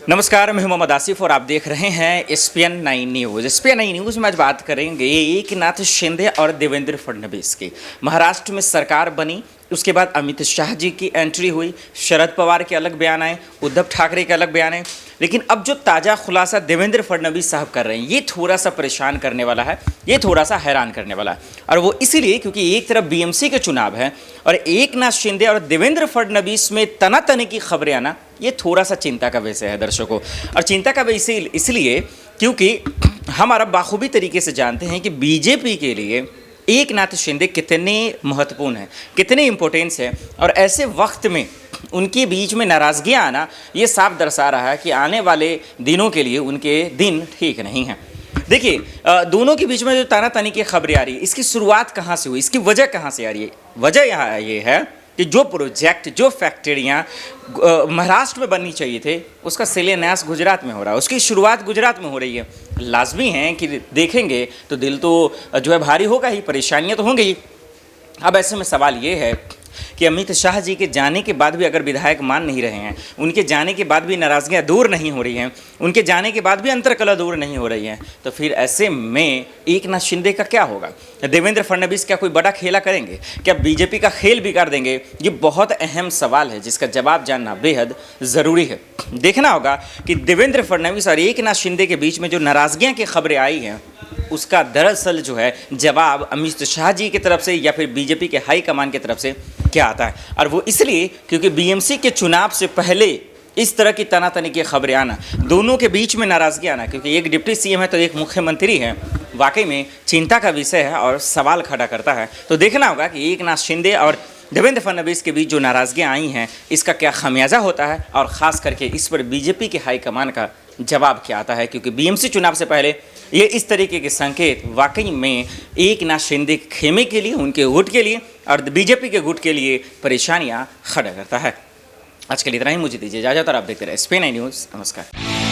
नमस्कार, मैं हूं मोहम्मद आसिफ और आप देख रहे हैं SPN9 न्यूज़। SPN9 न्यूज़ में आज बात करेंगे एकनाथ शिंदे और देवेंद्र फडणवीस की। महाराष्ट्र में सरकार बनी, उसके बाद अमित शाह जी की एंट्री हुई, शरद पवार के अलग बयान आए, उद्धव ठाकरे के अलग बयान आए। लेकिन अब जो ताज़ा खुलासा देवेंद्र फडणवीस साहब कर रहे हैं, ये थोड़ा सा परेशान करने वाला है, ये थोड़ा सा हैरान करने वाला है। और वो इसीलिए क्योंकि एक तरफ BMC के चुनाव है और एकनाथ शिंदे और देवेंद्र फडणवीस में तनातनी की खबरें आना, ये थोड़ा सा चिंता का विषय है दर्शकों। और चिंता का विषय इसलिए क्योंकि हम अब बाखूबी तरीके से जानते हैं कि बीजेपी के लिए एकनाथ शिंदे कितने महत्वपूर्ण हैं, कितने इम्पोर्टेंस है। और ऐसे वक्त में उनके बीच में नाराज़गियाँ आना, ये साफ दर्शा रहा है कि आने वाले दिनों के लिए उनके दिन ठीक नहीं हैं। देखिए, दोनों के बीच में जो तानातानी की खबरें आ रही है, इसकी शुरुआत कहाँ से हुई, इसकी वजह कहाँ से आ रही है? वजह यहाँ ये है कि जो प्रोजेक्ट, जो फैक्ट्रियाँ महाराष्ट्र में बननी चाहिए थे, उसका शिलान्यास गुजरात में हो रहा है, उसकी शुरुआत गुजरात में हो रही है। लाजमी है कि देखेंगे तो दिल तो जो है भारी होगा ही, परेशानियाँ तो होंगी ही। अब ऐसे में सवाल ये है कि अमित शाह जी के जाने के बाद भी अगर विधायक मान नहीं रहे हैं, उनके जाने के बाद भी नाराज़गियाँ दूर नहीं हो रही हैं, उनके जाने के बाद भी अंतर्कलह दूर नहीं हो रही हैं, तो फिर ऐसे में एकनाथ शिंदे का क्या होगा? देवेंद्र फडणवीस क्या कोई बड़ा खेला करेंगे? क्या बीजेपी का खेल बिगाड़ देंगे? ये बहुत अहम सवाल है जिसका जवाब जानना बेहद ज़रूरी है। देखना होगा कि देवेंद्र फडणवीस और एकनाथ शिंदे के बीच में जो नाराज़गियाँ की खबरें आई हैं, उसका दरअसल जो है जवाब अमित शाह जी की तरफ से या फिर बीजेपी के हाईकमान की तरफ से क्या आता है। और वो इसलिए क्योंकि BMC के चुनाव से पहले इस तरह की तनातनी की खबरें आना, दोनों के बीच में नाराज़गी आना, क्योंकि एक डिप्टी CM है तो एक मुख्यमंत्री है, वाकई में चिंता का विषय है और सवाल खड़ा करता है। तो देखना होगा कि एकनाथ शिंदे और देवेंद्र फडणवीस के बीच जो नाराज़गियाँ आई हैं, इसका क्या खामियाजा होता है और ख़ास करके इस पर बीजेपी के हाईकमान का जवाब क्या आता है। क्योंकि BMC चुनाव से पहले ये इस तरीके के संकेत वाकई में एकनाथ शिंदे के खेमे के लिए, उनके गुट के लिए और बीजेपी के गुट के लिए परेशानियां खड़ा करता है। आज के लिए इतना ही, मुझे दीजिए इजाज़त और आप देखते रहे SPN9 न्यूज़। नमस्कार।